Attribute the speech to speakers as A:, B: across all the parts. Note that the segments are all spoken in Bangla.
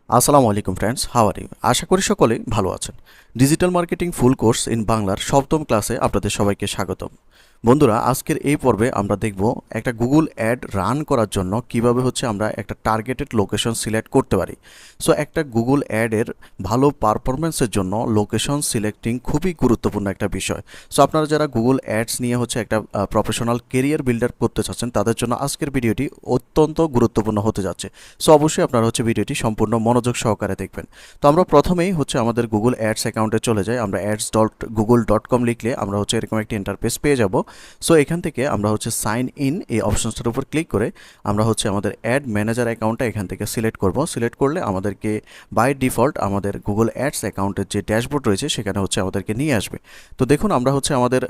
A: আসসালামু আলাইকুম ফ্রেন্ডস, হাউ আর ইউ? আশা করি সকলে ভালো আছেন। Digital marketing full course in বাংলার সপ্তম ক্লাসে আপনাদের সবাইকে স্বাগতম। বন্ধুরা, আজকের এই পর্বে আমরা দেখব একটা গুগল অ্যাড রান করার জন্য কিভাবে আমরা একটা টার্গেটেড লোকেশন সিলেক্ট করতে পারি। সো একটা গুগল অ্যাডের ভালো পারফরমেন্সের জন্য লোকেশন সিলেক্টিং খুবই গুরুত্বপূর্ণ একটা বিষয়। সো আপনারা যারা গুগল অ্যাডস নিয়ে একটা প্রফেশনাল কেরিয়ার বিল্ডার করতে চাচ্ছেন, তাদের জন্য আজকের ভিডিওটি অত্যন্ত গুরুত্বপূর্ণ হতে যাচ্ছে। সো অবশ্যই আপনারা ভিডিওটি সম্পূর্ণ মনোযোগ সহকারে দেখবেন। তো আমরা প্রথমেই আমাদের গুগল অ্যাডস অ্যাকাউন্টে চলে যাই। আমরা ads.google.com লিখলে আমরা এরকম একটি ইন্টারফেস পেয়ে যাব। সো এখান থেকে আমরা সাইন ইন এই অপশনসটার উপর ক্লিক করে আমরা আমাদের অ্যাড ম্যানেজার অ্যাকাউন্টটা এখান থেকে সিলেক্ট করব। সিলেক্ট করলে আমাদেরকে বাই ডিফল্ট আমাদের গুগল অ্যাডস অ্যাকাউন্টের যে ড্যাশবোর্ড রয়েছে সেখানে আমাদেরকে নিয়ে আসবে। তো দেখুন, আমরা আমাদের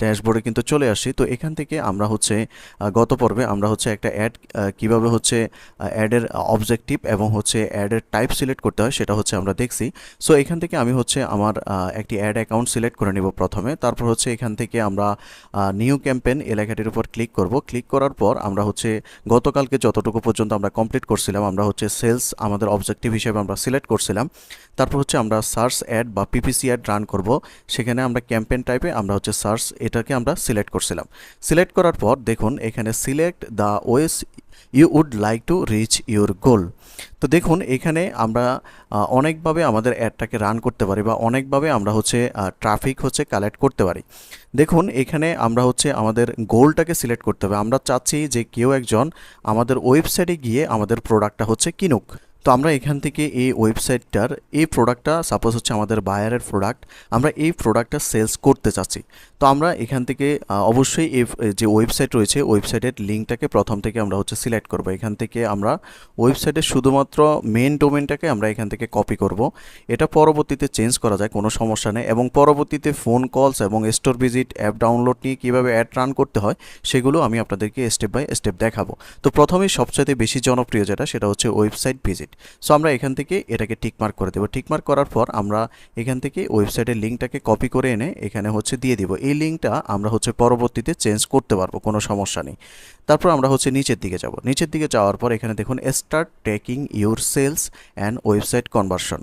A: ড্যাশবোর্ডে কিন্তু চলে আসি। তো এখান থেকে আমরা গত পর্বে আমরা একটা অ্যাড কীভাবে অ্যাডের অবজেক্টিভ এবং অ্যাডের টাইপ সিলেক্ট করতে হয় সেটা আমরা দেখছি। সো এখান থেকে আমি আমার একটি অ্যাড অ্যাকাউন্ট সিলেক্ট করে নিব প্রথমে। তারপর এখান থেকে আমরা নিউ ক্যাম্পেইন এলাকাটির উপর ক্লিক করব। ক্লিক করার পর আমরা গতকালকে যতটুকু পর্যন্ত আমরা কমপ্লিট করছিলাম, আমরা সেলস আমাদের অবজেক্টিভ হিসেবে আমরা সিলেক্ট করছিলাম। তারপর আমরা সার্চ অ্যাড বা পিপিসি অ্যাড রান করব। সেখানে আমরা ক্যাম্পেইন টাইপে আমরা সার্চ এটাকে আমরা সিলেক্ট করছিলাম। সিলেক্ট করার পর দেখুন এখানে select the ways you would like to reach your goal. তো দেখুন এখানে আমরা অনেকভাবে আমাদের অ্যাডটাকে রান করতে পারি বা অনেকভাবে আমরা ট্রাফিক কালেক্ট করতে পারি। দেখুন এখানে আমরা আমাদের গোলটাকে সিলেক্ট করতে হবে। আমরা চাচ্ছি যে কেউ একজন আমাদের ওয়েবসাইটে গিয়ে আমাদের প্রোডাক্টটা কিনুক। তো আমরা এখান থেকে এই ওয়েবসাইটটার এই প্রোডাক্টটা সাপোজ আমাদের বায়ারের প্রোডাক্ট, আমরা এই প্রোডাক্টটা সেলস করতে চাচ্ছি। তো আমরা এখান থেকে অবশ্যই এই যে ওয়েবসাইট রয়েছে ওয়েবসাইটের লিঙ্কটাকে প্রথম থেকে আমরা সিলেক্ট করব। এখান থেকে আমরা ওয়েবসাইটের শুধুমাত্র মেন ডোমেনটাকে আমরা এখান থেকে কপি করব। এটা পরবর্তীতে চেঞ্জ করা যায়, কোনো সমস্যা নেই। এবং পরবর্তীতে ফোন কলস এবং স্টোর ভিজিট, অ্যাপ ডাউনলোড নিয়ে কীভাবে অ্যাড রান করতে হয় সেগুলো আমি আপনাদেরকে স্টেপ বাই স্টেপ দেখাবো। তো প্রথমেই সবচাইতে বেশি জনপ্রিয় যেটা সেটা ওয়েবসাইট ভিজিট। সো আমরা এখান থেকে এটাকে টিকমার্ক করে দেবো। টিকমার্ক করার পর আমরা এখান থেকে ওয়েবসাইটের লিঙ্কটাকে কপি করে এনে এখানে দিয়ে দিব। এই লিঙ্কটা আমরা পরবর্তীতে চেঞ্জ করতে পারবো, কোনো সমস্যা নেই। তারপর আমরা নিচের দিকে যাব। নিচের দিকে যাওয়ার পর এখানে দেখুন start tracking your sales and website conversion.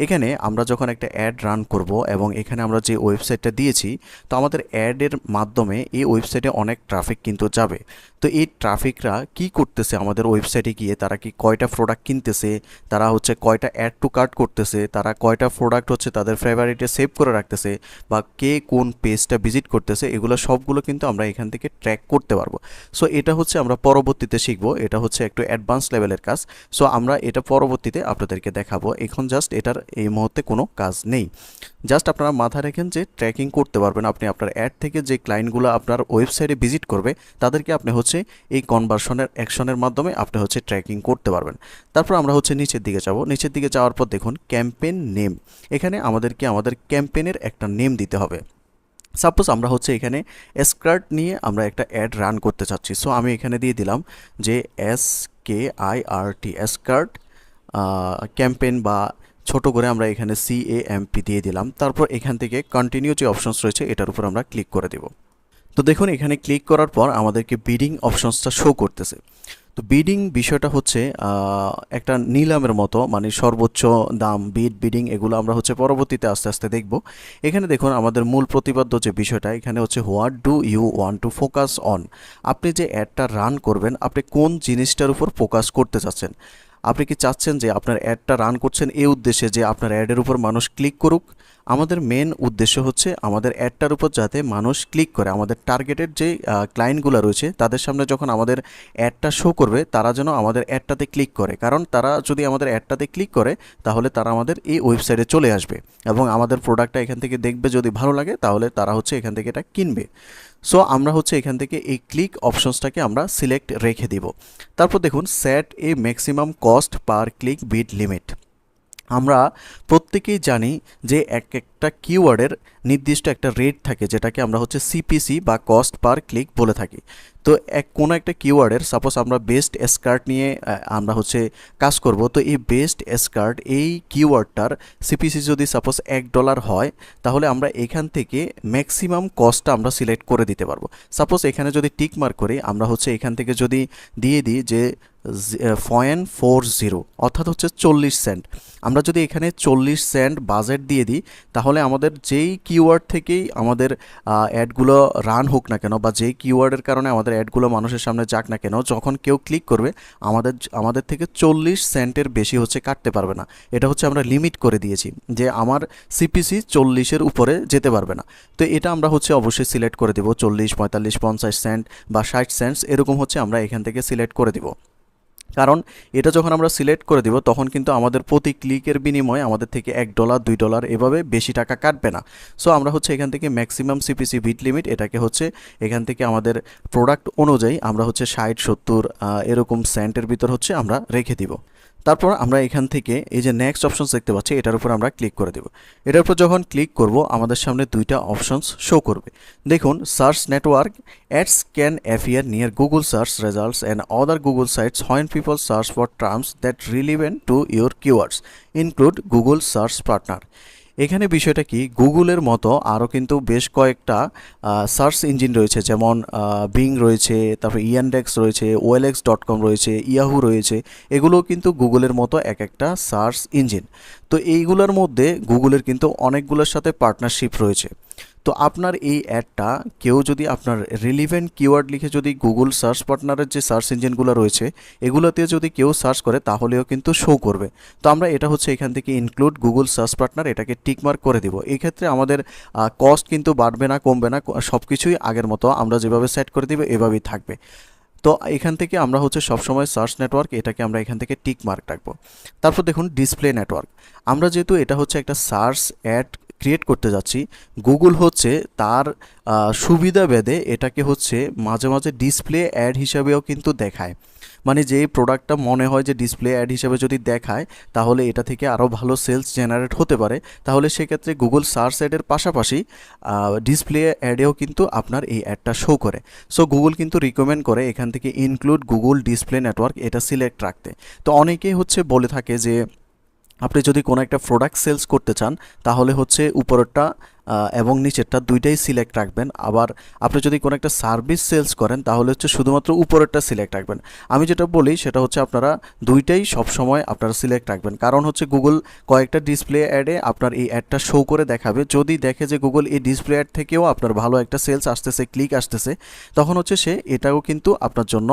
A: এখানে আমরা যখন একটা অ্যাড রান করব এবং এখানে আমরা যে ওয়েবসাইটটা দিয়েছি, তো আমাদের অ্যাডের মাধ্যমে এই ওয়েবসাইটে অনেক ট্রাফিক কিন্তু যাবে। তো এই ট্রাফিকরা কি করতেছে আমাদের ওয়েবসাইটে গিয়ে, তারা কি কয়টা প্রোডাক্ট কিনতেছে, তারা কয়টা অ্যাড টু কার্ট করতেছে, তারা কয়টা প্রোডাক্ট তাদের ফেভারিটে সেভ করে রাখতেছে, বা কে কোন পেজটা ভিজিট করতেছে, এগুলো সবগুলো কিন্তু আমরা এখান থেকে ট্র্যাক করতে পারবো। সো এটা আমরা পরবর্তীতে শিখবো। এটা একটু অ্যাডভান্স লেভেলের কাজ। সো আমরা এটা পরবর্তীতে আপনাদেরকে দেখাবো। এখন জাস্ট এটার এই মুহূর্তে কোনো কাজ নেই। জাস্ট আপনারা মাথায় রাখেন যে ট্র্যাকিং করতে পারবেন আপনি আপনার অ্যাড থেকে যে ক্লায়েন্টগুলো আপনার ওয়েবসাইটে ভিজিট করবে তাদেরকে আপনি এই কনভার্সনের অ্যাকশনের মাধ্যমে আপনি ট্র্যাকিং করতে পারবেন। তারপর আমরা নিচের দিকে যাব। নিচের দিকে যাওয়ার পর দেখুন ক্যাম্পেইন নেম। এখানে আমাদেরকে আমাদের ক্যাম্পেইনের একটা নেম দিতে হবে। সাপোজ আমরা এখানে স্কার্ট নিয়ে আমরা একটা অ্যাড রান করতে চাচ্ছি। সো আমি এখানে দিয়ে দিলাম যে SKIRT স্কার্ট ক্যাম্পেইন, বা ছোট করে আমরা এখানে CAMP দিয়ে দিলাম। তারপর এখান থেকে কন্টিনিউ যে অপশনস রয়েছে এটার উপর আমরা ক্লিক করে দেব। তো দেখুন এখানে ক্লিক করার পর আমাদেরকে বিডিং অপশনসটা শো করতেছে। তো বিডিং বিষয়টা একটা নিলামের মতো, মানে সর্বোচ্চ দাম, বিডিং, এগুলো আমরা পরবর্তীতে আস্তে আস্তে দেখব। এখানে দেখুন আমাদের মূল প্রতিপাদ্য যে বিষয়টা এখানে what do you want to focus on. আপনি যে অ্যাডটা রান করবেন আপনি কোন জিনিসটার উপর ফোকাস করতে চাচ্ছেন। আপনি কি চাচ্ছেন যে আপনার অ্যাডটা রান করছেন এই উদ্দেশ্যে যে আপনার অ্যাডের উপর মানুষ ক্লিক করুক? আমাদের মেন উদ্দেশ্য আমাদের অ্যাডটার উপর যাতে মানুষ ক্লিক করে, আমাদের টার্গেটেড যে ক্লায়েন্টগুলো রয়েছে তাদের সামনে যখন আমাদের অ্যাডটা শো করবে তারা যেন আমাদের অ্যাডটাতে ক্লিক করে। কারণ তারা যদি আমাদের অ্যাডটাতে ক্লিক করে তাহলে তারা আমাদের এই ওয়েবসাইটে চলে আসবে এবং আমাদের প্রোডাক্টটা এখান থেকে দেখবে। যদি ভালো লাগে তাহলে তারা এখান থেকে এটা কিনবে। সো আমরা এখান থেকে এই ক্লিক অপশনসটাকে আমরা সিলেক্ট রেখে দিব। তারপর দেখুন সেট এ ম্যাক্সিমাম কস্ট পার ক্লিক বিড লিমিট। আমরা প্রত্যেকেই জানি যে একটা কিওয়ার্ডের নির্দিষ্ট একটা রেট থাকে, যেটাকে আমরা CPC বা কস্ট পার ক্লিক বলে থাকি। তো কোনো একটা কিওয়ার্ডের সাপোজ আমরা বেস্ট স্কার্ট নিয়ে আমরা কাজ করব। তো এই বেস্ট স্কার্ট এই কিওয়ার্ডটার CPC যদি সাপোজ $1 হয় তাহলে আমরা এখান থেকে ম্যাক্সিমাম কস্টটা আমরা সিলেক্ট করে দিতে পারবো। সাপোজ এখানে যদি টিক মার্ক করি, আমরা এখান থেকে যদি দিয়ে দিই যে 0.40 অর্থাৎ হচ্ছে 40 সেন্ট। আমরা যদি এখানে 40 সেন্ট বাজেট দিয়ে দিই তাহলে আমাদের যেই কিওয়ার্ড থেকেই আমাদের অ্যাডগুলো রান হোক না কেন বা যেই কিওয়ার্ডের কারণে আমাদের অ্যাডগুলো মানুষের সামনে যাক না কেন, যখন কেউ ক্লিক করবে আমাদের থেকে 40 সেন্টের বেশি হচ্ছে কাটতে পারবে না। এটা হচ্ছে আমরা লিমিট করে দিয়েছি যে আমার সিপিসি 40-এর উপরে যেতে পারবে না। তো এটা আমরা হচ্ছে অবশ্যই সিলেক্ট করে দেবো 40, 45, 50 সেন্ট বা 60 সেন্টস এরকম হচ্ছে আমরা এখান থেকে সিলেক্ট করে দিব। কারণ এটা যখন আমরা সিলেক্ট করে দিব তখন কিন্তু আমাদের প্রতি ক্লিকের বিনিময়ে আমাদের থেকে $1, $2 এভাবে বেশি টাকা কাটবে না। সো আমরা হচ্ছে এখান থেকে ম্যাক্সিমাম সিপিসি বিট লিমিট এটাকে হচ্ছে এখান থেকে আমাদের প্রোডাক্ট অনুযায়ী আমরা হচ্ছে 60, 70 এরকম সেন্টের ভিতর হচ্ছে আমরা রেখে দিব। তারপর আমরা এখান থেকে এই যে নেক্সট অপশনস দেখতে পাচ্ছি এটার উপর আমরা ক্লিক করে দেব। এটার উপর যখন ক্লিক করব আমাদের সামনে দুইটা অপশনস শো করবে। দেখুন, search network ads can appear near Google search results and other Google sites when people search for terms that relevant to your keywords include Google search partner. এখানে বিষয়টা কি, গুগলের মতো আরও কিন্তু বেশ কয়েকটা সার্চ ইঞ্জিন রয়েছে, যেমন বিং রয়েছে, তারপর ইয়ানডেক্স রয়েছে, OLX.com রয়েছে, ইয়াহু রয়েছে। এগুলোও কিন্তু গুগলের মতো এক একটা সার্চ ইঞ্জিন। তো এইগুলোর মধ্যে গুগলের কিন্তু অনেকগুলোর সাথে পার্টনারশিপ রয়েছে। তো আপনার এই অ্যাডটা কেউ যদি আপনার রিলিভেন্ট কিওয়ার্ড লিখে যদি গুগল সার্চ পার্টনারের যে সার্চ ইঞ্জিনগুলো রয়েছে এগুলোতে যদি কেউ সার্চ করে তাহলেও কিন্তু শো করবে। তো আমরা এটা হচ্ছে এখান থেকে ইনক্লুড গুগল সার্চ পার্টনার এটাকে টিকমার্ক করে দিব। এই ক্ষেত্রে আমাদের কস্ট কিন্তু বাড়বে না, কমবে না, সব কিছুই আগের মতো আমরা যেভাবে সেট করে দিব এভাবেই থাকবে। তো এখান থেকে আমরা হচ্ছে সবসময় সার্চ নেটওয়ার্ক এটাকে আমরা এখান থেকে টিক মার্ক রাখবো। তারপর দেখুন ডিসপ্লে নেটওয়ার্ক, আমরা যেহেতু এটা হচ্ছে একটা সার্চ অ্যাড ক্রিয়েট করতে যাচ্ছি, গুগল হচ্ছে তার সুবিধা ভেদে এটাকে হচ্ছে মাঝে মাঝে ডিসপ্লে অ্যাড হিসাবেও কিন্তু দেখায়। মানে যে প্রোডাক্টটা মনে হয় যে ডিসপ্লে অ্যাড হিসেবে যদি দেখায় তাহলে এটা থেকে আরও ভালো সেলস জেনারেট হতে পারে, তাহলে সেক্ষেত্রে গুগল সার্চ অ্যাডের পাশাপাশি ডিসপ্লে অ্যাডেও কিন্তু আপনার এই অ্যাডটা শো করে। সো গুগল কিন্তু রিকমেন্ড করে এখান থেকে ইনক্লুড গুগল ডিসপ্লে নেটওয়ার্ক এটা সিলেক্ট রাখতে। তো অনেকেই হচ্ছে বলে থাকে যে আপনি যদি কোনো একটা প্রোডাক্ট সেলস করতে চান তাহলে হচ্ছে উপরেরটা এবং নিচেরটা দুইটাই সিলেক্ট রাখবেন, আবার আপনি যদি কোনো একটা সার্ভিস সেলস করেন তাহলে হচ্ছে শুধুমাত্র উপরেরটা সিলেক্ট রাখবেন। আমি যেটা বলি সেটা হচ্ছে আপনারা দুইটাই সবসময় আপনারা সিলেক্ট রাখবেন, কারণ হচ্ছে গুগল কয়েকটা ডিসপ্লে অ্যাডে আপনার এই অ্যাডটা শো করে দেখাবে। যদি দেখে যে গুগল এই ডিসপ্লে অ্যাড থেকেও আপনার ভালো একটা সেলস আসতেছে, ক্লিক আসতেছে, তখন হচ্ছে সে এটাও কিন্তু আপনার জন্য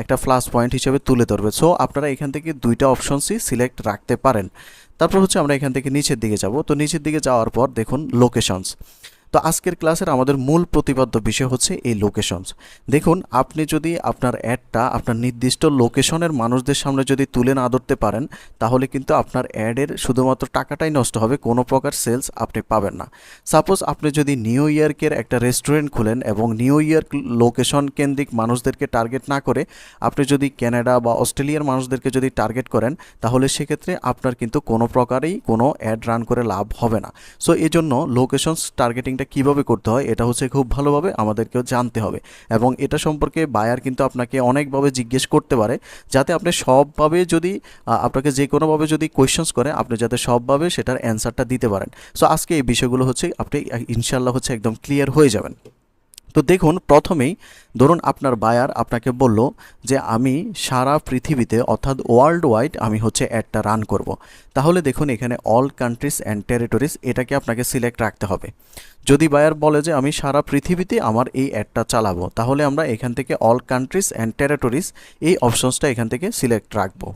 A: একটা প্লাস পয়েন্ট হিসেবে তুলে ধরবে। সো আপনারা এখান থেকে দুইটা অপশনসই সিলেক্ট রাখতে পারেন। তারপর হচ্ছে আমরা এখান থেকে নিচের দিকে যাব। তো নিচের দিকে যাওয়ার পর দেখুন লোকেশনস। তো আজকের ক্লাসের আমাদের মূল প্রতিপাদ্য বিষয় হচ্ছে এই লোকেশনস। দেখুন, আপনি যদি আপনার অ্যাডটা আপনার নির্দিষ্ট লোকেশনের মানুষদের সামনে যদি তুলে না ধরতে পারেন তাহলে কিন্তু আপনার অ্যাডের শুধুমাত্র টাকাটাই নষ্ট হবে, কোনো প্রকার সেলস আপনি পাবেন না। সাপোজ আপনি যদি নিউ ইয়র্কের একটা রেস্টুরেন্ট খুলেন এবং নিউ ইয়র্ক লোকেশন কেন্দ্রিক মানুষদেরকে টার্গেট না করে আপনি যদি কানাডা বা অস্ট্রেলিয়ার মানুষদেরকে যদি টার্গেট করেন তাহলে সেক্ষেত্রে আপনার কিন্তু কোনো প্রকারেই কোনো অ্যাড রান করে লাভ হবে না। সো এই জন্য লোকেশনস টার্গেটিংটা কিভাবে করতে হয় এটা হচ্ছে খুব ভালোভাবে আমাদেরকেও জানতে হবে, এবং এটা সম্পর্কে বায়ার কিন্তু আপনাকে অনেকভাবে জিজ্ঞেস করতে পারে, যাতে আপনি সবভাবে যদি আপনাকে যে কোনোভাবে যদি কোয়েশ্চেন্স করে আপনি যাতে সবভাবে সেটার অ্যান্সারটা দিতে পারেন। সো আজকে এই বিষয়গুলো হচ্ছে আপনি ইনশাল্লাহ হচ্ছে একদম ক্লিয়ার হয়ে যাবেন। তো দেখুন, প্রথমেই ধরুন আপনার বায়ার আপনাকে বলল যে আমি সারা পৃথিবীতে অর্থাৎ ওয়ার্ল্ড ওয়াইড আমি হচ্ছে অ্যাডটা রান করব। তাহলে দেখুন এখানে অল কান্ট্রিজ অ্যান্ড টেরিটরিজ এটাকে আপনাকে সিলেক্ট রাখতে হবে। যদি বায়ার বলে যে আমি সারা পৃথিবীতে আমার এই অ্যাডটা চালাবো তাহলে আমরা এখান থেকে অল কান্ট্রিজ অ্যান্ড টেরিটরিজ এই অপশনসটা এখান থেকে সিলেক্ট রাখবো।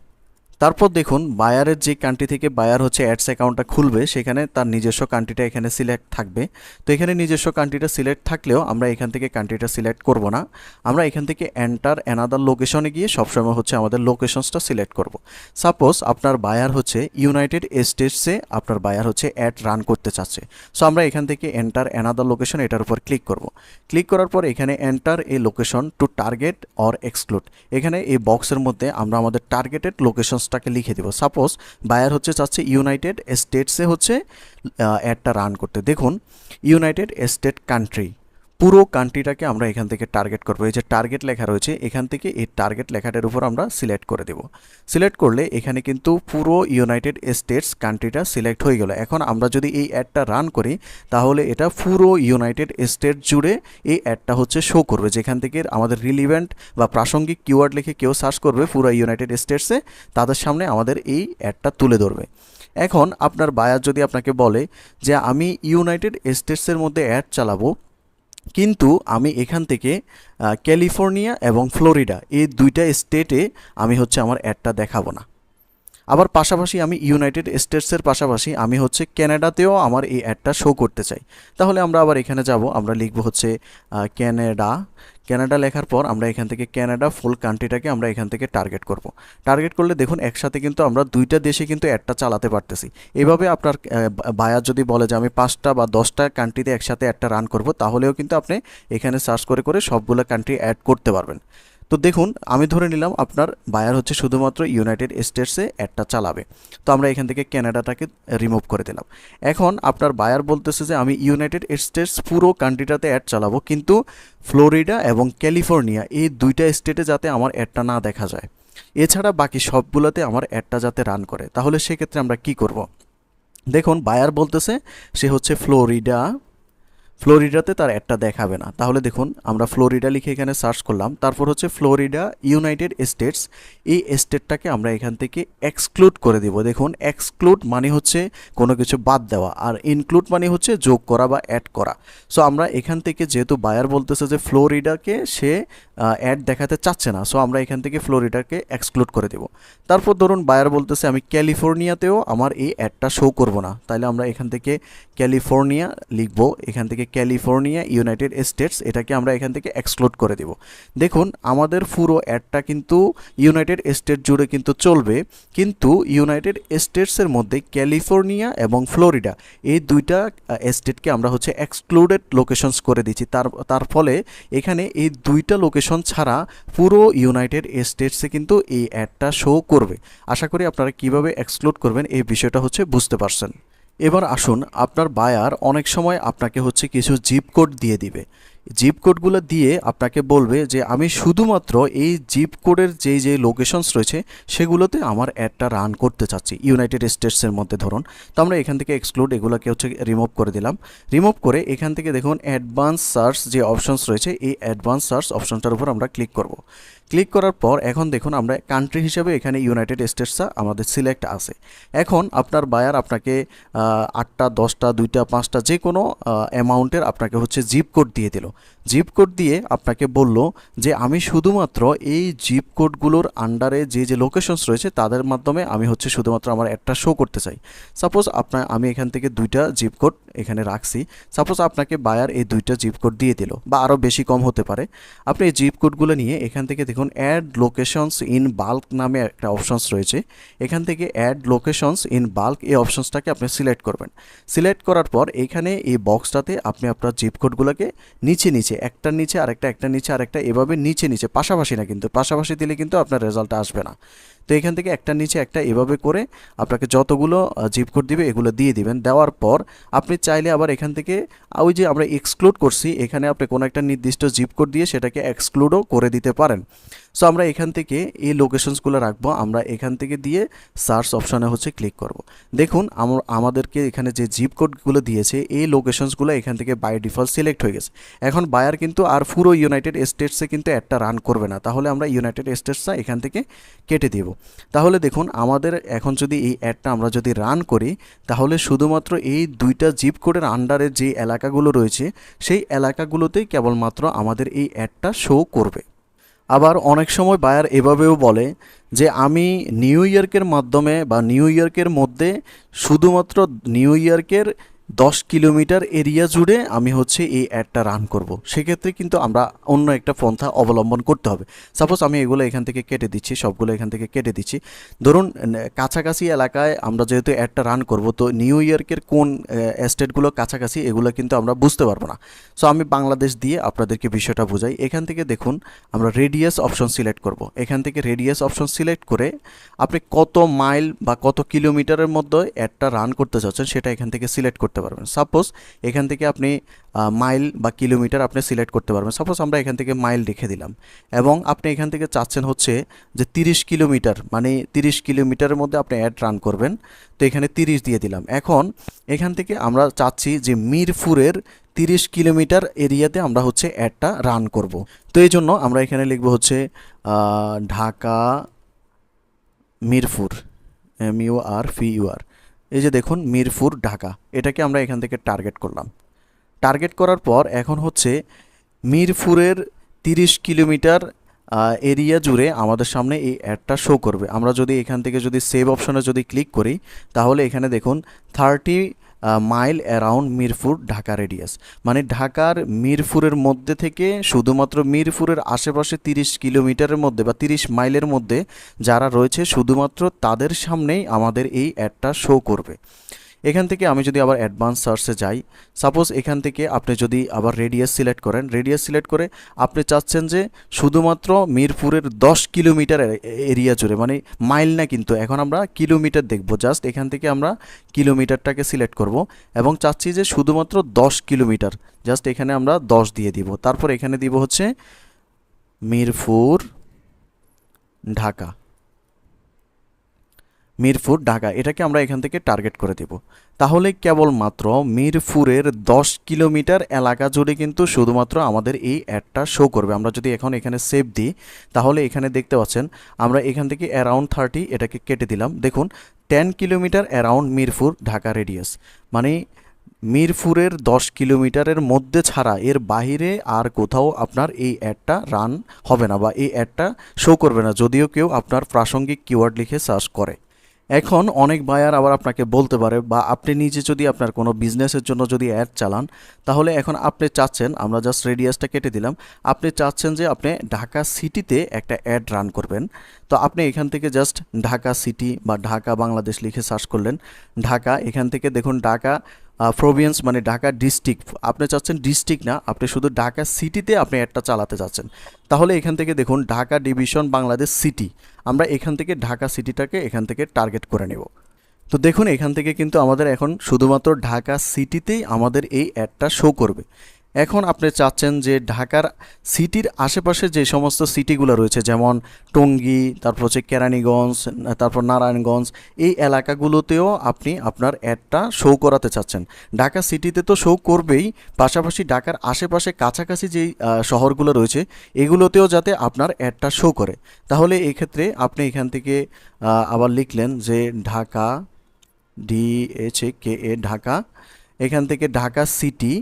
A: তারপর দেখুন বায়ারের যে কান্ট্রি থেকে বায়ার হচ্ছে অ্যাডস অ্যাকাউন্টটা খুলবে সেখানে তার নিজস্ব কান্ট্রিটা এখানে সিলেক্ট থাকবে। তো এখানে নিজস্ব কান্ট্রিটা সিলেক্ট থাকলেও আমরা এখান থেকে কান্ট্রিটা সিলেক্ট করব না, আমরা এখান থেকে এন্টার অ্যানাদার লোকেশনে গিয়ে সবসময় হচ্ছে আমাদের লোকেশনসটা সিলেক্ট করব। সাপোজ আপনার বায়ার হচ্ছে ইউনাইটেড স্টেটসে আপনার বায়ার হচ্ছে অ্যাড রান করতে চাচ্ছে। সো আমরা এখান থেকে এন্টার অ্যানাদার লোকেশন এটার উপর ক্লিক করব। ক্লিক করার পর এখানে enter a location to target or exclude, এখানে এই বক্সের মধ্যে আমরা আমাদের টার্গেটেড লোকেশন টাকে লিখে দেব। সাপোজ বায়ার হচ্ছে চাচ্ছে ইউনাইটেড স্টেটসে হচ্ছে অ্যাডটা রান করতে। দেখুন ইউনাইটেড স্টেট কান্ট্রি পুরো কান্ট্রিটাকে আমরা এখান থেকে টার্গেট করব। এই যে টার্গেট লেখা রয়েছে এখান থেকে এই টার্গেট লেখাটার উপর আমরা সিলেক্ট করে দেব। সিলেক্ট করলে এখানে কিন্তু পুরো ইউনাইটেড স্টেটস কান্ট্রিটা সিলেক্ট হয়ে গেল। এখন আমরা যদি এই অ্যাডটা রান করি তাহলে এটা পুরো ইউনাইটেড স্টেটস জুড়ে এই অ্যাডটা হচ্ছে শো করবে। যেখান থেকে আমাদের রিলিভেন্ট বা প্রাসঙ্গিক কিওয়ার্ড লিখে কেউ সার্চ করবে পুরো ইউনাইটেড স্টেটসে, তাদের সামনে আমাদের এই অ্যাডটা তুলে ধরবে। এখন আপনার বায়ার যদি আপনাকে বলে যে আমি ইউনাইটেড স্টেটসের মধ্যে অ্যাড চালাবো, কিন্তু আমি এখান থেকে ক্যালিফোর্নিয়া এবং ফ্লোরিডা এই দুইটা স্টেটে আমি হচ্ছে আমার অ্যাডটা দেখাবো না। আবার পাশাপাশি আমি ইউনাইটেড স্টেটসের পাশাপাশি আমি হচ্ছে ক্যানাডাতেও আমার এই অ্যাডটা শো করতে চাই, তাহলে আমরা আবার এখানে যাব, আমরা লিখব হচ্ছে ক্যানাডা। ক্যানাডা লেখার পর আমরা এখান থেকে ক্যানাডা ফুল কান্ট্রিটাকে আমরা এখান থেকে টার্গেট করব। টার্গেট করলে দেখুন একসাথে কিন্তু আমরা দুইটা দেশে কিন্তু অ্যাডটা চালাতে পারতেছি। এভাবে আপনার বায়ার যদি বলে যে আমি 5টা বা 10টা কান্ট্রিতে একসাথে অ্যাডটা রান করব, তাহলেও কিন্তু আপনি এখানে সার্চ করে করে সবগুলো কান্ট্রি অ্যাড করতে পারবেন। তো দেখুন আমি ধরে নিলাম আপনার বায়ার হচ্ছে শুধুমাত্র ইউনাইটেড স্টেটসে অ্যাডটা চালাবে, তো আমরা এখান থেকে ক্যানাডাটাকে রিমুভ করে দিলাম। এখন আপনার বায়ার বলতেছে যে আমি ইউনাইটেড স্টেটস পুরো কান্ট্রিটাতে অ্যাড চালাবো, কিন্তু ফ্লোরিডা এবং ক্যালিফোর্নিয়া এই দুইটা স্টেটে যাতে আমার অ্যাডটা না দেখা যায়, এছাড়া বাকি সবগুলোতে আমার অ্যাডটা যাতে রান করে, তাহলে সেক্ষেত্রে আমরা কি করব? দেখুন বায়ার বলতেছে সে হচ্ছে ফ্লোরিডাতে তার অ্যাডটা দেখাবে না। তাহলে দেখুন আমরা ফ্লোরিডা লিখে এখানে সার্চ করলাম, তারপর হচ্ছে ফ্লোরিডা ইউনাইটেড স্টেটস, এই স্টেটটাকে আমরা এখান থেকে এক্সক্লুড করে দিব। দেখুন এক্সক্লুড মানে হচ্ছে কোনো কিছু বাদ দেওয়া, আর ইনক্লুড মানে হচ্ছে যোগ করা বা অ্যাড করা। সো আমরা এখান থেকে যেহেতু বায়ার বলতেছে যে ফ্লোরিডাকে সে অ্যাড দেখাতে চাচ্ছে না, সো আমরা এখান থেকে ফ্লোরিডাকে এক্সক্লুড করে দেব। তারপর ধরুন বায়ার বলতেছে আমি ক্যালিফোর্নিয়াতেও আমার এই অ্যাডটা শো করব না, তাহলে আমরা এখান থেকে ক্যালিফোর্নিয়া লিখব, এখান থেকে ক্যালিফোর্নিয়া ইউনাইটেড স্টেটস এটাকে আমরা এখান থেকে এক্সক্লুড করে দেব। দেখুন আমাদের পুরো অ্যাডটা কিন্তু ইউনাইটেড স্টেট জুড়ে কিন্তু চলবে, কিন্তু ইউনাইটেড স্টেটসের মধ্যে ক্যালিফোর্নিয়া এবং ফ্লোরিডা এই দুইটা স্টেটকে আমরা হচ্ছে এক্সক্লুডেড লোকেশনস করে দিচ্ছি। তার ফলে এখানে এই দুইটা লোকেশন ছাড়া পুরো ইউনাইটেড স্টেটসে কিন্তু এই অ্যাডটা শো করবে। আশা করি আপনারা কিভাবে এক্সক্লুড করবেন এই বিষয়টা হচ্ছে বুঝতে পারছেন। এবার আসুন, আপনার বায়ার অনেক সময় আপনাকে হচ্ছে কিছু জিপ কোড দিয়ে দিবে। জিপ কোডগুলো দিয়ে আপনাকে বলবে যে আমি শুধুমাত্র এই জিপ কোডের যে লোকেশনস রয়েছে সেগুলোতে আমার অ্যাডটা রান করতে চাচ্ছি ইউনাইটেড স্টেটসের মধ্যে ধরুন। তো আমরা এখান থেকে এক্সক্লুড এগুলোকে হচ্ছে রিমুভ করে দিলাম। রিমুভ করে এখান থেকে দেখুন অ্যাডভান্স সার্চ যে অপশনস রয়েছে, এই অ্যাডভান্স সার্চ অপশনটার উপর আমরা ক্লিক করব। ক্লিক করার পর এখন দেখুন আমরা কান্ট্রি হিসেবে এখানে ইউনাইটেড স্টেটসটা আমাদের সিলেক্ট আছে। এখন আপনার বায়ার আপনাকে 8টা 10টা 2টা 5টা যে কোনো অ্যামাউন্টের আপনাকে হচ্ছে জিপ কোড দিয়ে দিল। জিপ কোড দিয়ে আপনাকে বলল যে আমি শুধুমাত্র এই জিপ কোডগুলোর আন্ডারে যে লোকেশনস রয়েছে তাদের মাধ্যমে আমি হচ্ছে শুধুমাত্র আমার অ্যাডটা শো করতে চাই। সাপোজ আমি এখান থেকে 2টা জিপ কোড এখানে রাখছি। সাপোজ আপনাকে বায়ার এই 2টা জিপ কোড দিয়ে দিল, বা আরও বেশি কম হতে পারে। আপনি এই জিপ কোডগুলো নিয়ে এখান থেকে দেখুন অ্যাড লোকেশনস ইন বাল্ক নামে একটা অপশনস রয়েছে, এখান থেকে অ্যাড লোকেশনস ইন বাল্ক এই অপশনসটাকে আপনি সিলেক্ট করবেন। সিলেক্ট করার পর এখানে এই বক্সটাতে আপনি আপনার জিপ কোডগুলোকে নিচে নিচে একটার নিচে আরেকটা, একটার নিচে আরেকটা, এভাবে নিচে নিচে, পাশাপাশি না, কিন্তু পাশাপাশি দিলে কিন্তু আপনার রেজাল্ট আসবে না। তো এখান থেকে একটার নিচে একটা এভাবে করে আপনাকে যতগুলো জিপ কোড দিবে এগুলো দিয়ে দিবেন। দেওয়ার পর আপনি চাইলে আবার এখান থেকে ওই যে আমরা এক্সক্লুড করছি এখানে আপনি কোনো একটা নির্দিষ্ট জিপ কোড দিয়ে সেটাকে এক্সক্লুডও করে দিতে পারেন। সো আমরা এখান থেকে এই লোকেশনসগুলো রাখবো, আমরা এখান থেকে দিয়ে সার্চ অপশানে হচ্ছে ক্লিক করব। দেখুন আমাদেরকে এখানে যে জিপ কোডগুলো দিয়েছে এই লোকেশনসগুলো এখান থেকে বাই ডিফল্ট সিলেক্ট হয়ে গেছে। এখন বায়ার কিন্তু আর পুরো ইউনাইটেড স্টেটসে কিন্তু অ্যাডটা রান করবে না, তাহলে আমরা ইউনাইটেড স্টেটসটা এখান থেকে কেটে দিব। তাহলে দেখুন আমাদের এখন যদি এই অ্যাডটা আমরা যদি রান করি তাহলে শুধুমাত্র এই 2টা জিপ কোডের আন্ডারে যে এলাকাগুলো রয়েছে সেই এলাকাগুলোতেই কেবলমাত্র আমাদের এই অ্যাডটা শো করবে। আবার অনেক সময় বায়ার এভাবেও বলে যে আমি নিউ ইয়র্কের মাধ্যমে বা নিউ ইয়র্কের মধ্যে শুধুমাত্র নিউ ইয়র্কের 10 কিলোমিটার এরিয়া জুড়ে আমি হচ্ছে এই অ্যাডটা রান করব। সেক্ষেত্রে কিন্তু আমরা অন্য একটা পন্থা অবলম্বন করতে হবে। সাপোজ আমি এগুলো এখান থেকে কেটে দিচ্ছি, সবগুলো এখান থেকে কেটে দিচ্ছি। ধরুন কাছাকাছি এলাকায় আমরা যেহেতু অ্যাডটা রান করব, তো নিউ ইয়র্কের কোন স্টেটগুলো কাছাকাছি এগুলো কিন্তু আমরা বুঝতে পারবো না। সো আমি বাংলাদেশ দিয়ে আপনাদেরকে বিষয়টা বোঝাই। এখান থেকে দেখুন আমরা রেডিয়াস অপশন সিলেক্ট করব। এখান থেকে রেডিয়াস অপশন সিলেক্ট করে আপনি কত মাইল বা কত কিলোমিটারের মধ্যে অ্যাডটা রান করতে চাচ্ছেন সেটা এখান থেকে সিলেক্ট করতে করতে পারবেন। সাপোজ এখান থেকে আপনি মাইল বা কিলোমিটার আপনি সিলেক্ট করতে পারবেন। সাপোজ আমরা এখান থেকে মাইল রেখে দিলাম এবং আপনি এখান থেকে চাচ্ছেন হচ্ছে যে 30 কিলোমিটার, মানে 30 কিলোমিটারের মধ্যে আপনি অ্যাড রান করবেন, তো এখানে 30 দিয়ে দিলাম। এখন এখান থেকে আমরা চাচ্ছি যে মিরপুরের 30 কিলোমিটার এরিয়াতে আমরা হচ্ছে অ্যাডটা রান করব। তো এই জন্য আমরা এখানে লিখব হচ্ছে ঢাকা মিরপুর, MURPUR, এই যে দেখুন মিরপুর ঢাকা, এটাকে আমরা এখান থেকে টার্গেট করলাম। টার্গেট করার পর এখন হচ্ছে মিরপুরের 30 কিলোমিটার এরিয়া জুড়ে আমাদের সামনে এই অ্যাডটা শো করবে। আমরা যদি এখান থেকে যদি সেভ অপশনে যদি ক্লিক করি তাহলে এখানে দেখুন 30 mile around Mirpur Dhaka radius, মানে ঢাকার মিরপুরের মধ্যে থেকে শুধুমাত্র মিরপুরের আশেপাশে 30 কিলোমিটারের মধ্যে বা 30 মাইলের মধ্যে যারা রয়েছে শুধুমাত্র তাদের সামনেই আমাদের এই অ্যাডটা শো করবে। এখান থেকে আমি যদি আবার অ্যাডভান্স সার্চে যাই, সাপোজ এখান থেকে আপনি যদি আবার রেডিয়াস সিলেক্ট করেন, রেডিয়াস সিলেক্ট করে আপনি চাচ্ছেন যে শুধুমাত্র মিরপুরের 10 কিলোমিটার এরিয়া জুড়ে, মানে মাইল না কিন্তু, এখন আমরা কিলোমিটার দেখব। জাস্ট এখান থেকে আমরা কিলোমিটারটাকে সিলেক্ট করব এবং চাচ্ছি যে শুধুমাত্র 10 কিলোমিটার, জাস্ট এখানে আমরা 10 দিয়ে দিব। তারপর এখানে দিব হচ্ছে মিরপুর ঢাকা, মিরপুর ঢাকা, এটাকে আমরা এখান থেকে টার্গেট করে দেব। তাহলে কেবলমাত্র মিরপুরের 10 কিলোমিটার এলাকা জুড়ে কিন্তু শুধুমাত্র আমাদের এই অ্যাডটা শো করবে। আমরা যদি এখন এখানে সেভ দিই তাহলে এখানে দেখতে পাচ্ছেন আমরা এখান থেকে অ্যারাউন্ড 30 এটাকে কেটে দিলাম। দেখুন 10 kilometre around Mirpur Dhaka radius, মানে মিরপুরের 10 কিলোমিটারের মধ্যে ছাড়া এর বাইরে আর কোথাও আপনার এই অ্যাডটা রান হবে না বা এই অ্যাডটা শো করবে না, যদিও কেউ আপনার প্রাসঙ্গিক কিওয়ার্ড লিখে সার্চ করে। এখন অনেক বায়ার আবার আপনাকে বলতে পারে, বা আপনি নিজে যদি আপনার কোনো বিজনেসের জন্য যদি অ্যাড চালান, তাহলে এখন আপনি চাচ্ছেন, আমরা জাস্ট রেডিয়াসটা কেটে দিলাম, আপনি চাচ্ছেন যে আপনি ঢাকা সিটিতে একটা অ্যাড রান করবেন। তো আপনি এখান থেকে জাস্ট ঢাকা সিটি বা ঢাকা বাংলাদেশ লিখে সার্চ করলেন, ঢাকা, এখান থেকে দেখুন ঢাকা প্রভিন্স মানে ঢাকা ডিস্ট্রিক্ট, আপনি চাচ্ছেন ডিস্ট্রিক্ট না, আপনি শুধু ঢাকা সিটিতে আপনি অ্যাডটা চালাতে চাচ্ছেন। তাহলে এখান থেকে দেখুন ঢাকা ডিভিশন বাংলাদেশ সিটি, আমরা এখান থেকে ঢাকা সিটিটাকে এখান থেকে টার্গেট করে নেব। তো দেখুন এখান থেকে কিন্তু আমাদের এখন শুধুমাত্র ঢাকা সিটিতেই আমাদের এই অ্যাডটা শো করবে। এখন আপনি চাচ্ছেন যে ঢাকার সিটির আশেপাশে যে সমস্ত সিটিগুলো রয়েছে, যেমন টঙ্গী, তারপর হচ্ছে কেরানীগঞ্জ, তারপর নারায়ণগঞ্জ, এই এলাকাগুলোতেও আপনি আপনার অ্যাডটা শো করাতে চাচ্ছেন। ঢাকা সিটিতে তো শো করবেই, পাশাপাশি ঢাকার আশেপাশে কাছাকাছি যেই শহরগুলো রয়েছে এগুলোতেও যাতে আপনার অ্যাডটা শো করে। তাহলে এই ক্ষেত্রে আপনি এখান থেকে আবার লিখলেন যে ঢাকা, DHAKA ঢাকা, এখান থেকে ঢাকা সিটি,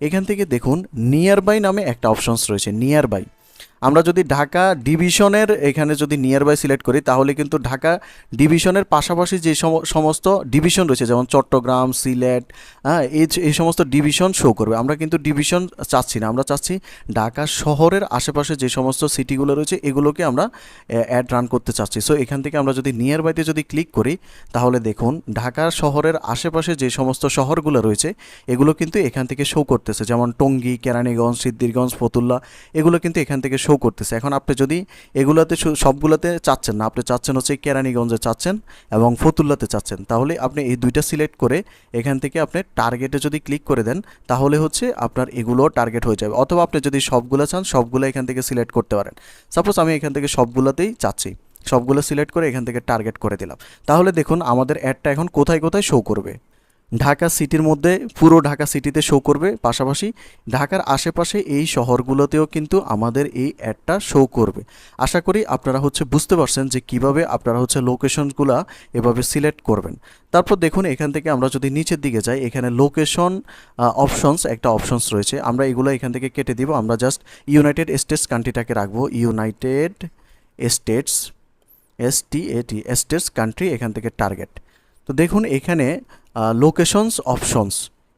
A: এখান থেকে দেখুন নিয়ার বাই নামে একটা অপশনস রয়েছে, নিয়ার বাই। আমরা যদি ঢাকা ডিভিশনের এখানে যদি নিয়ার বাই সিলেক্ট করি তাহলে কিন্তু ঢাকা ডিভিশনের পাশাপাশি যে সমস্ত ডিভিশন রয়েছে, যেমন চট্টগ্রাম, সিলেট, এই সমস্ত ডিভিশন শো করবে। আমরা কিন্তু ডিভিশন চাচ্ছি না, আমরা চাচ্ছি ঢাকা শহরের আশেপাশে যে সমস্ত সিটিগুলো রয়েছে এগুলোকে আমরা অ্যাড রান করতে চাচ্ছি। সো এখান থেকে আমরা যদি নিয়ার বাইতে যদি ক্লিক করি তাহলে দেখুন ঢাকা শহরের আশেপাশে যে সমস্ত শহরগুলো রয়েছে এগুলো কিন্তু এখান থেকে শো করতেছে, যেমন টঙ্গী, কেরানীগঞ্জ, সিদ্ধিরগঞ্জ, ফতুল্লা, এগুলো কিন্তু এখান থেকে শো করতেছে। এখন আপনি যদি এগুলাতে সবগুলোতে চাচ্ছেন না, আপনি চাচ্ছেন হচ্ছে কেরানীগঞ্জে চাচ্ছেন এবং ফতুল্লাতে চাচ্ছেন, তাহলে আপনি এই দুইটা সিলেক্ট করে এখান থেকে আপনি টার্গেটে যদি ক্লিক করে দেন তাহলে হচ্ছে আপনার এগুলো টার্গেট হয়ে যাবে। অথবা আপনি যদি সবগুলো চান সবগুলো এখান থেকে সিলেক্ট করতে পারেন। সাপোজ আমি এখান থেকে সবগুলোতেই চাচ্ছি, সবগুলো সিলেক্ট করে এখান থেকে টার্গেট করে দিলাম। তাহলে দেখুন আমাদের অ্যাডটা এখন কোথায় কোথায় শো করবে। ঢাকা সিটির মধ্যে পুরো ঢাকা সিটিতে শো করবে, পাশাপাশি ঢাকার আশেপাশে এই শহরগুলোতেও কিন্তু আমাদের এই অ্যাডটা শো করবে। আশা করি আপনারা হচ্ছে বুঝতে পারছেন যে কিভাবে আপনারা হচ্ছে লোকেশনগুলো এভাবে সিলেক্ট করবেন। তারপর দেখুন এখান থেকে আমরা যদি নিচের দিকে যাই, এখানে লোকেশন অপশনস একটা অপশনস রয়েছে, আমরা এগুলো এখান থেকে কেটে দিব। আমরা জাস্ট ইউনাইটেড স্টেটস কান্ট্রিটাকে রাখবো, United states, STAT, states country, এখান থেকে টার্গেট। তো দেখুন এখানে লোকেশনস অপশনস,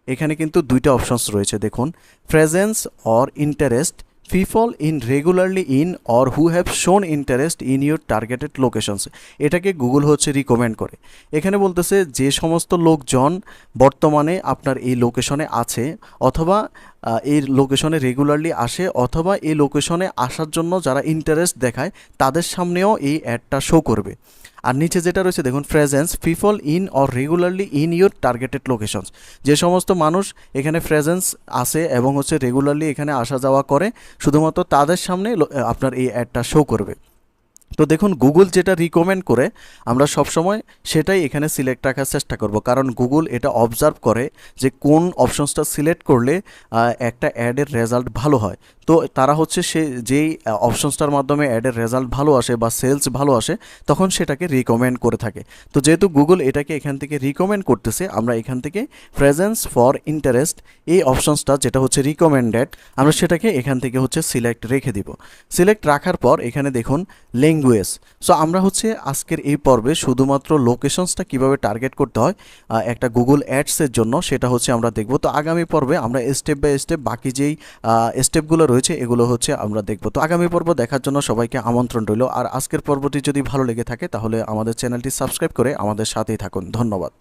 A: এখানে কিন্তু দুইটা অপশনস রয়েছে। দেখুন presence or interest, people in regularly in or who have শোন interest in your targeted locations, এটাকে গুগল হচ্ছে রিকমেন্ড করে। এখানে বলতেছে যে সমস্ত লোকজন বর্তমানে আপনার এই লোকেশনে আছে, অথবা এই লোকেশনে রেগুলারলি আসে, অথবা এই লোকেশনে আসার জন্য যারা ইন্টারেস্ট দেখায় তাদের সামনেও এই অ্যাডটা শো করবে। আর নিচে যেটা রয়েছে দেখুন presence people in or regularly in your targeted locations, যে সমস্ত মানুষ এখানে প্রেজেন্স আছে এবং হচ্ছে রেগুলারলি এখানে আসা যাওয়া করে, শুধুমাত্র তাদের সামনে আপনার এই অ্যাডটা শো করবে। তো দেখুন গুগল যেটা রিকমেন্ড করে আমরা সবসময় সেটাই এখানে সিলেক্ট রাখার চেষ্টা করব, কারণ গুগল এটা অবজার্ভ করে যে কোন অপশনসটা সিলেক্ট করলে একটা অ্যাডের রেজাল্ট ভালো হয়। তো তারা হচ্ছে সে যেই অপশনসটার মাধ্যমে অ্যাডের রেজাল্ট ভালো আসে বা সেলস ভালো আসে তখন সেটাকে রিকমেন্ড করে থাকে। তো যেহেতু গুগল এটাকে এখান থেকে রিকমেন্ড করতেছে, আমরা এখান থেকে প্রেজেন্স ফর ইন্টারেস্ট এই অপশনসটা যেটা হচ্ছে রিকমেন্ডেড, আমরা সেটাকে এখান থেকে হচ্ছে সিলেক্ট রেখে দিব। সিলেক্ট রাখার পর এখানে দেখুন ল্যাঙ্গুয়েজ। সো আমরা হচ্ছে আজকের এই পর্বে শুধুমাত্র লোকেশনসটা কিভাবে টার্গেট করতে হয় একটা গুগল অ্যাডসের জন্য সেটা হচ্ছে আমরা দেখব। তো আগামী পর্বে আমরা স্টেপ বাই স্টেপ বাকি যেই স্টেপগুলো রয়েছে এগুলো হচ্ছে আমরা দেখব। তো আগামী পর্ব দেখার জন্য সবাইকে আমন্ত্রণ রইল। আর আজকের পর্বটি যদি ভালো লেগে থাকে তাহলে আমাদের চ্যানেলটি সাবস্ক্রাইব করে আমাদের সাথেই থাকুন। ধন্যবাদ।